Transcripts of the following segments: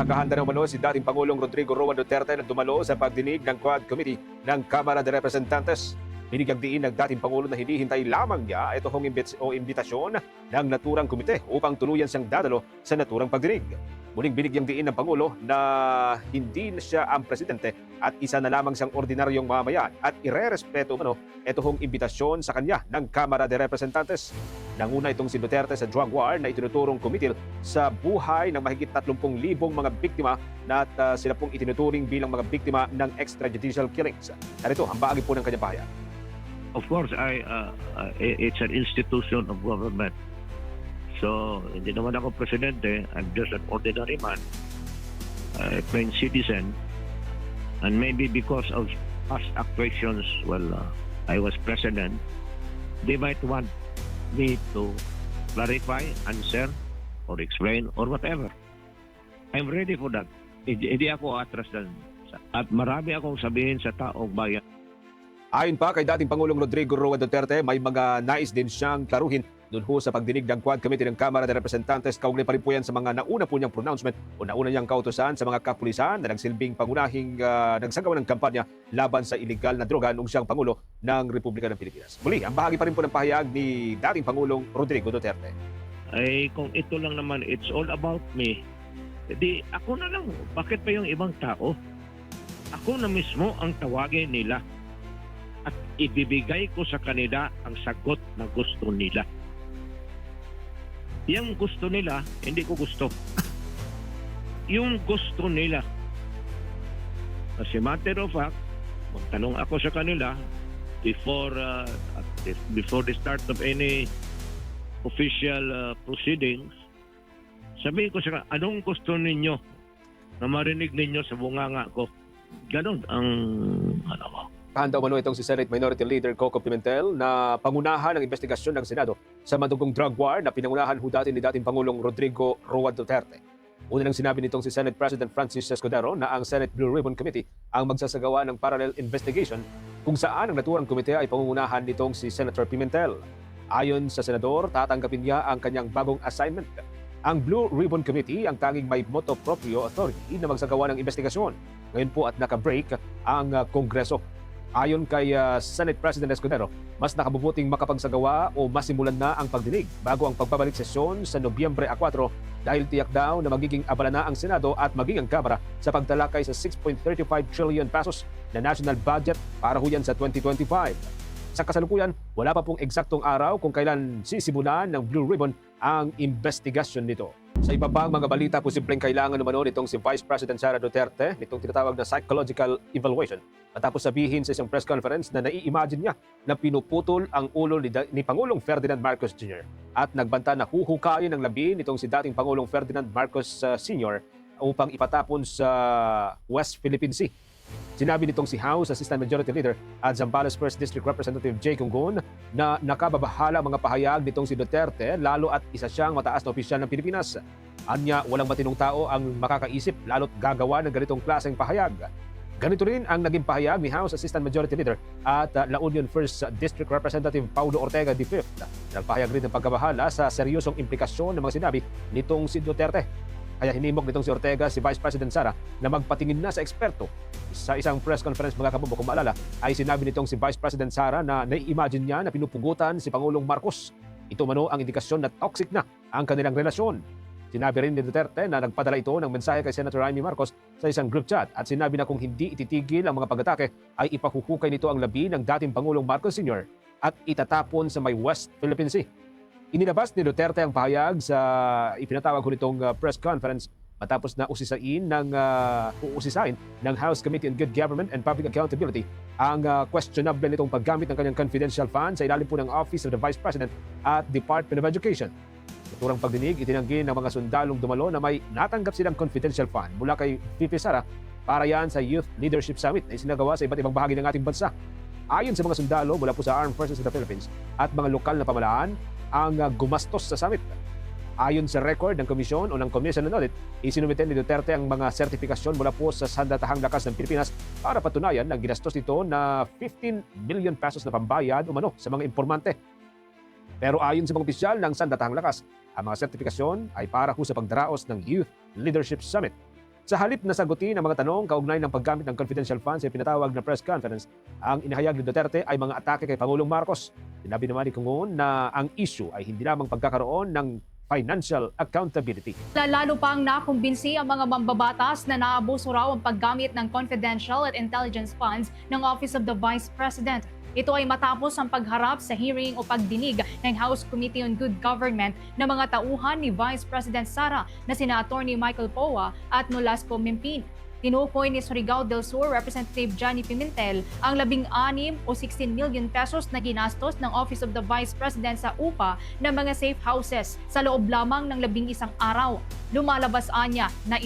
Nakahanda ng umano si dating Pangulong Rodrigo Roa Duterte na dumalo sa pagdinig ng Quad Committee ng Kamara de Representantes. Binigyang diin ng dating Pangulo na hindi hintay lamang niya ito hong imbitasyon ng naturang komite upang tuluyan siyang dadalo sa naturang pagdinig. Muling binigyang diin ng Pangulo na hindi na siya ang presidente at isa na lamang siyang ordinaryong mamayan at irerespeto umano ito hong imbitasyon sa kanya ng Kamara de Representantes. Nanguna itong si Duterte sa drug war na itinuturong kumitil sa buhay ng mahigit 30,000 mga biktima na sila pong itinuturing bilang mga biktima ng extrajudicial killings. Narito ang bahagi po ng kanyang pahayag. Of course, it's an institution of government. So, hindi naman ako presidente. I'm just an ordinary man, a plain citizen. And maybe because of past actuations, I was president, they might want me to clarify, answer, or explain, or whatever. I'm ready for that. Hindi ako atras doon. At marami akong sabihin sa taong bayan. Ayon pa kay dating Pangulong Rodrigo Roa Duterte, may mga nais din siyang klaruhin doon ho sa pagdinig ng Quad Committee ng Kamara de Representantes. Kaugnay pa rin po yan sa mga nauna po niyang pronouncement o nauna niyang kautusan sa mga kapulisan na nagsilbing pangunahing nagsagawa ng kampanya laban sa illegal na droga noong siyang Pangulo ng Republika ng Pilipinas. Muli, ang bahagi pa rin po ng pahayag ni dating Pangulong Rodrigo Duterte. Ay, kung ito lang naman, it's all about me, di ako na lang. Bakit pa yung ibang tao? Ako na mismo ang tawagin nila at ibibigay ko sa kanila ang sagot na gusto nila. Yung gusto nila, hindi ko gusto. Yung gusto nila. As a matter of fact, magtanong ako sa kanila before the start of any official proceedings, sabihin ko sa kanila, anong gusto ninyo na marinig ninyo sa bunganga ko? Ganon ang ano ko. Handa umano itong si Senate Minority Leader Coco Pimentel na pangunahan ng investigasyon ng Senado sa madugong drug war na pinangunahan ho dati ni dating Pangulong Rodrigo Roa Duterte. Una nang sinabi nitong si Senate President Francis Escudero na ang Senate Blue Ribbon Committee ang magsasagawa ng parallel investigation kung saan ang naturang komite ay pangungunahan nitong si Senator Pimentel. Ayon sa senador, tatanggapin niya ang kanyang bagong assignment. Ang Blue Ribbon Committee ang tanging may motu proprio authority na magsagawa ng investigasyon. Ngayon po at naka-break ang Kongreso. Ayon kay Senate President Escudero, mas nakabubuting makapagsagawa o masimulan na ang pagdinig bago ang pagbabalik sesyon sa Nobyembre 4 dahil tiyak daw na magiging abala na ang Senado at maging ang Kamara sa pagtalakay sa 6.35 trillion pesos na national budget para huyan sa 2025. Sa kasalukuyan, wala pa pong eksaktong araw kung kailan sisimulan ng Blue Ribbon ang investigasyon nito. Sa iba pang mga balita, posibleng kailangan naman nitong si Vice President Sara Duterte nitong tinatawag na psychological evaluation matapos sabihin sa isang press conference na nai-imagine niya na pinuputol ang ulo ni Pangulong Ferdinand Marcos Jr. at nagbanta na huhukayin ng labi nitong si dating Pangulong Ferdinand Marcos Sr. upang ipatapon sa West Philippine Sea. Sinabi nitong si House Assistant Majority Leader at Zambales 1st District Representative Jay Cungon na nakababahala mga pahayag nitong si Duterte lalo at isa siyang mataas na opisyal ng Pilipinas. Anya, walang matinong tao ang makakaisip lalo't gagawa ng ganitong klaseng pahayag. Ganito rin ang naging pahayag ni House Assistant Majority Leader at La Union 1st District Representative Paulo Ortega V. Nagpahayag rin ng pagkabahala sa seryosong implikasyon ng mga sinabi nitong si Duterte. Kaya hinimok nitong si Ortega si Vice President Sara na magpatingin na sa eksperto. Sa isang press conference mga kabubo, kung maalala, ay sinabi nitong si Vice President Sara na nai-imagine niya na pinupugutan si Pangulong Marcos. Ito mano ang indikasyon na toxic na ang kanilang relasyon. Sinabi rin ni Duterte na nagpadala ito ng mensahe kay Senator Amy Marcos sa isang group chat at sinabi na kung hindi ititigil ang mga pag-atake ay ipahuhukay nito ang labi ng dating Pangulong Marcos Sr. at itatapon sa may West Philippine Sea. Inilabas ni Duterte ang pahayag sa ipinatawag ko nitong press conference matapos na usisain ng House Committee on Good Government and Public Accountability ang questionable nitong paggamit ng kanyang confidential fund sa ilalim po ng Office of the Vice President at Department of Education. Naturang pagdinig, itinanggi ng mga sundalong dumalo na may natanggap silang confidential fund mula kay VP Sara para yan sa Youth Leadership Summit na isinagawa sa iba't ibang bahagi ng ating bansa. Ayon sa mga sundalo mula po sa Armed Forces of the Philippines at mga lokal na pamahalaan, ang gumastos sa summit. Ayon sa record ng komisyon o ng Commission on Audit, isinumite ni Duterte ang mga sertifikasyon mula po sa Sandatahang Lakas ng Pilipinas para patunayan na ginastos nito na 15 million pesos na pambayad umano sa mga impormante. Pero ayon sa mga opisyal ng Sandatahang Lakas, ang mga sertifikasyon ay para ho sa pagdaraos ng Youth Leadership Summit. Sa halip na sagutin ang mga tanong kaugnay ng paggamit ng confidential funds sa pinatawag na press conference, ang inihayag ni Duterte ay mga atake kay Pangulong Marcos. Sinabi naman ni Kungon na ang issue ay hindi lamang pagkakaroon ng financial accountability. Lalo pang nakumbinsi ang mga mambabatas na naabuso raw ang paggamit ng confidential at intelligence funds ng Office of the Vice President. Ito ay matapos ang pagharap sa hearing o pagdinig ng House Committee on Good Government ng mga tauhan ni Vice President Sara na sina Attorney Michael Poa at Nolasco Mimpin. Tinukoy ni Surigao del Sur Representative Johnny Pimentel ang 16 o 16 million pesos na ginastos ng Office of the Vice President sa upa ng mga safe houses sa loob lamang ng 11 araw. Lumalabas anya na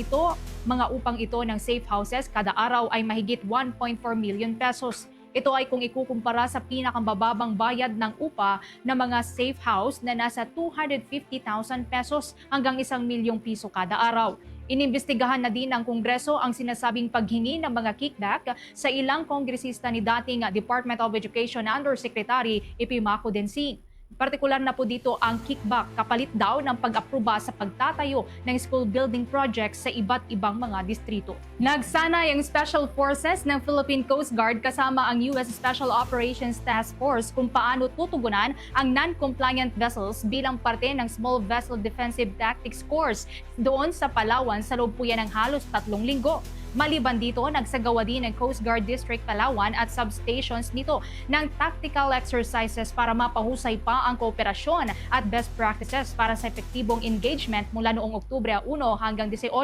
mga upang ito ng safe houses kada araw ay mahigit 1.4 million pesos. Ito ay kung ikukumpara sa pinakambababang bayad ng upa ng mga safe house na nasa 250,000 pesos hanggang 1 milyong piso kada araw. Inimbestigahan na din ng Kongreso ang sinasabing paghingi ng mga kickback sa ilang kongresista ni dating Department of Education Undersecretary Epimaco Densing. Partikular na po dito ang kickback kapalit daw ng pag-aproba sa pagtatayo ng school building projects sa iba't ibang mga distrito. Nagsanay ang Special Forces ng Philippine Coast Guard kasama ang US Special Operations Task Force kung paano tutugunan ang non-compliant vessels bilang parte ng Small Vessel Defensive Tactics Course doon sa Palawan sa loob po yan ng halos 3 linggo. Maliban dito, nagsagawa din ng Coast Guard District Palawan at substations nito ng tactical exercises para mapahusay pa ang kooperasyon at best practices para sa epektibong engagement mula noong Oktubre 1 hanggang 18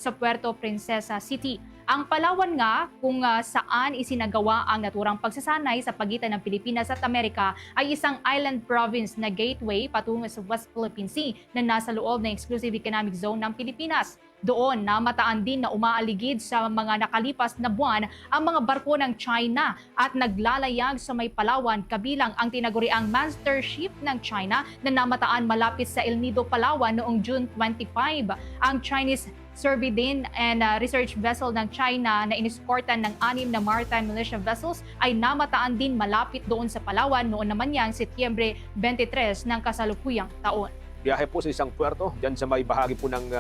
sa Puerto Princesa City. Ang Palawan nga kung saan isinagawa ang naturang pagsasanay sa pagitan ng Pilipinas at Amerika ay isang island province na gateway patungo sa West Philippine Sea na nasa loob ng Exclusive Economic Zone ng Pilipinas. Doon namataan din na umaaligid sa mga nakalipas na buwan ang mga barko ng China at naglalayag sa may Palawan kabilang ang tinaguriang Monster Ship ng China na namataan malapit sa El Nido, Palawan noong June 25. Ang Chinese Survey din and research vessel ng China na iniskortan ng 6 na maritime militia vessels ay namataan din malapit doon sa Palawan noon naman yang Setyembre 23 ng kasalukuyang taon. Biyahe po sa isang puerto, dyan sa may bahagi po ng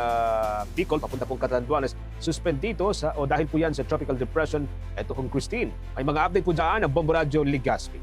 Bicol, papunta pong Catanduanes. Suspend dito dahil po yan sa Tropical Depression, ito kung Christine. May mga update po dyan ng Bombo Radio Legazpi.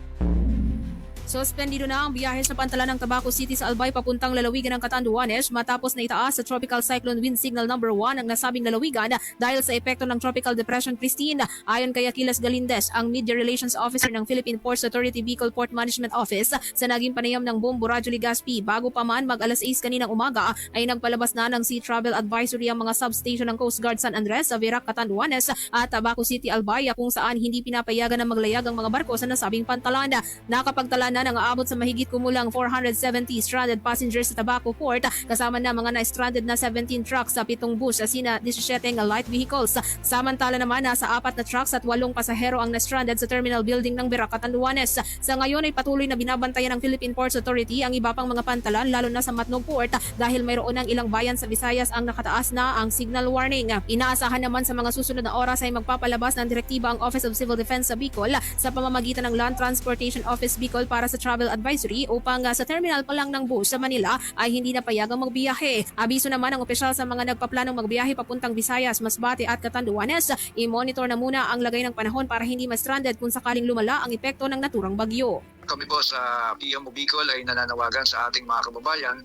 Suspendido na ang biyahe sa pantalan ng Tabaco City sa Albay papuntang lalawigan ng Catanduanes matapos na itaas sa Tropical Cyclone Wind Signal No. 1 ang nasabing lalawigan dahil sa epekto ng Tropical Depression Christine. Ayon kay Aquiles Galindez, ang Media Relations Officer ng Philippine Ports Authority Bicol Port Management Office, sa naging panayam ng Bombo Radio Legazpi, bago pa man mag-alas 6 kaninang umaga ay nagpalabas na ng Sea Travel Advisory ang mga substation ng Coast Guard San Andres, Verac, Catanduanes at Tabaco City, Albay kung saan hindi pinapayagan na maglayag ang mga barko sa nasabing pantalan. Nakapagtala na ng aabot sa mahigit kumulang 470 stranded passengers sa Tabaco Port kasama na mga na-stranded na 17 trucks sa 7 bus sa 17 light vehicles. Samantala naman nasa 4 na trucks at 8 pasahero ang na-stranded sa terminal building ng Verac, Catanduanes. Sa ngayon ay patuloy na binabantayan ng Philippine Ports Authority ang iba pang mga pantalan lalo na sa Matnog Port dahil mayroon ng ilang bayan sa Visayas ang nakataas na ang signal warning. Inaasahan naman sa mga susunod na oras ay magpapalabas ng direktiba ang Office of Civil Defense sa Bicol sa pamamagitan ng Land Transportation Office Bicol para sa travel advisory upang sa terminal pa lang ng bus sa Manila ay hindi na payagang magbiyahe. Abiso naman ang opisyal sa mga nagpaplanong magbiyahe papuntang Visayas, Masbate at Catanduanes, i-monitor na muna ang lagay ng panahon para hindi ma-stranded kung sakaling lumala ang epekto ng naturang bagyo. Kami po sa PMO Bicol ay nananawagan sa ating mga kababayan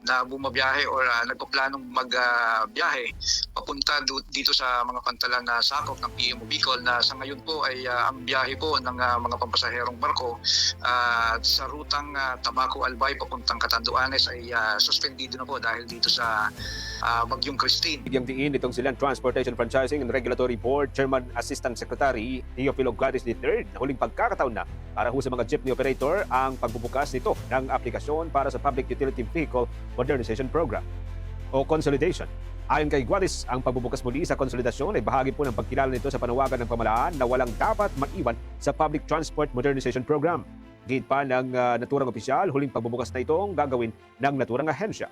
na bumabiyahe o nagpaplanong magbiyahe papunta dito sa mga pantalan na sakop ng PMO Bicol na sa ngayon po ay ang biyahe po ng mga pampasaherong barko sa rutang Tabaco Albay papuntang Catanduanes ay suspendido na po dahil dito sa Bagyong Christine. Bigyang diin itong silang Transportation Franchising and Regulatory Board Chairman Assistant Secretary Teofilo Guaris III na huling pagkakataon na para sa mga jeepney operator ang pagbubukas nito ng aplikasyon para sa Public Utility Vehicle Modernization Program o Consolidation. Ayon kay Guaris, ang pagbubukas muli sa konsolidasyon ay bahagi po ng pagkilala nito sa panawagan ng pamahalaan na walang dapat maiwan sa Public Transport Modernization Program. Gate pa ng naturang opisyal, huling pagbubukas na itong gagawin ng naturang ahensya.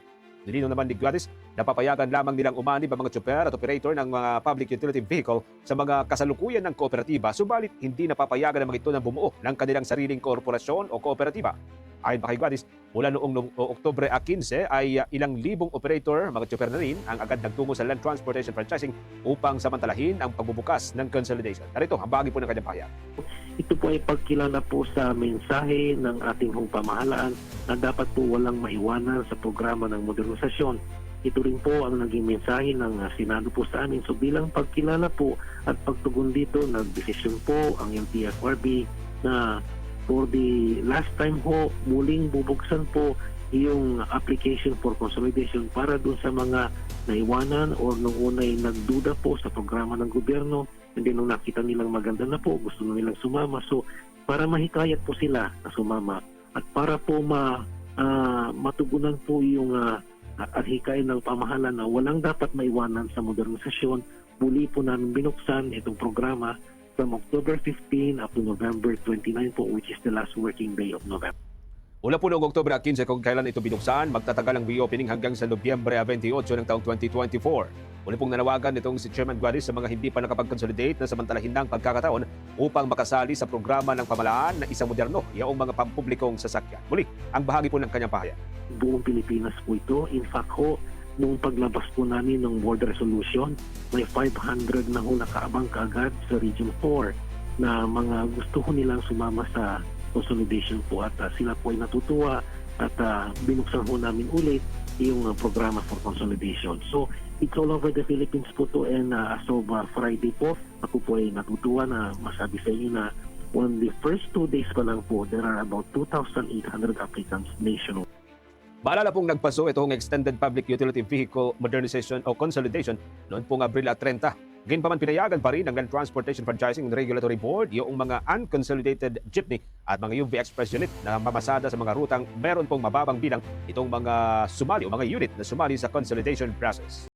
Nilinaw naman ni Gladys na papayagan lamang nilang umanib ang mga tsuper at operator ng mga public utility vehicle sa mga kasalukuyan ng kooperatiba, subalit hindi napapayagan ng mga ito na bumuo ng kanilang sariling korporasyon o kooperatiba. Ayon pa kay Gladys, Mula noong Oktubre 15 ay ilang libong operator, mga tsuper na rin, ang agad nagtungo sa Land Transportation Franchising upang samantalahin ang pagbubukas ng consolidation. Narito, ang bahagi po ng kanyang pahayag. Ito po ay pagkilala po sa mensahe ng ating hong pamahalaan na dapat po walang maiwanan sa programa ng modernisasyon. Ito rin po ang naging mensahe ng Senado po sa amin. So bilang pagkilala po at pagtugon dito, nagdesisyon po ang LTFRB na for the last time ho, muling bubuksan po yung application for consolidation para dun sa mga naiwanan o nung unay nagduda po sa programa ng gobyerno. And then nung nakita nilang maganda na po, gusto na nilang sumama. So para mahikayat po sila na sumama at para po matugunan po yung at hikayin ng pamahalaan na walang dapat maiwanan sa modernisasyon, muli po namin binuksan itong programa from October 15 up to November 29 po, which is the last working day of November. Mula po noong Oktubre 15 kung kailan ito binuksan, magtatagal ang reopening hanggang sa Nobyembre 28 ng taong 2024. Muli pong nanawagan itong si Chairman Guaris sa mga hindi pa nakapag-consolidate na samantalahin ng pagkakataon upang makasali sa programa ng pamahalaan na isang moderno, yaong mga pampublikong sasakyan. Muli, ang bahagi po ng kanyang pahayag. Buong Pilipinas po ito. In fact ho, nung paglabas po namin ng board resolution, may 500 na ho nakaabang kaagad sa Region 4 na mga gusto ho nilang sumama sa consolidation po at sila po ay natutuwa at binuksan ho namin ulit yung programa for consolidation. So it's all over the Philippines po to, and as of Friday po, ako po ay natutuwa na masabi sa inyo na on the first 2 days pa lang po, there are about 2,800 applicants nationwide. Maalala pong nagpaso itong Extended Public Utility Vehicle Modernization o Consolidation noon pong Abril 30. Gayunpaman pinayagan pa rin ng Land Transportation Franchising and Regulatory Board yung mga unconsolidated jeepney at mga UV Express unit na mamasada sa mga rutang meron pong mababang bilang itong mga sumali o mga unit na sumali sa consolidation process.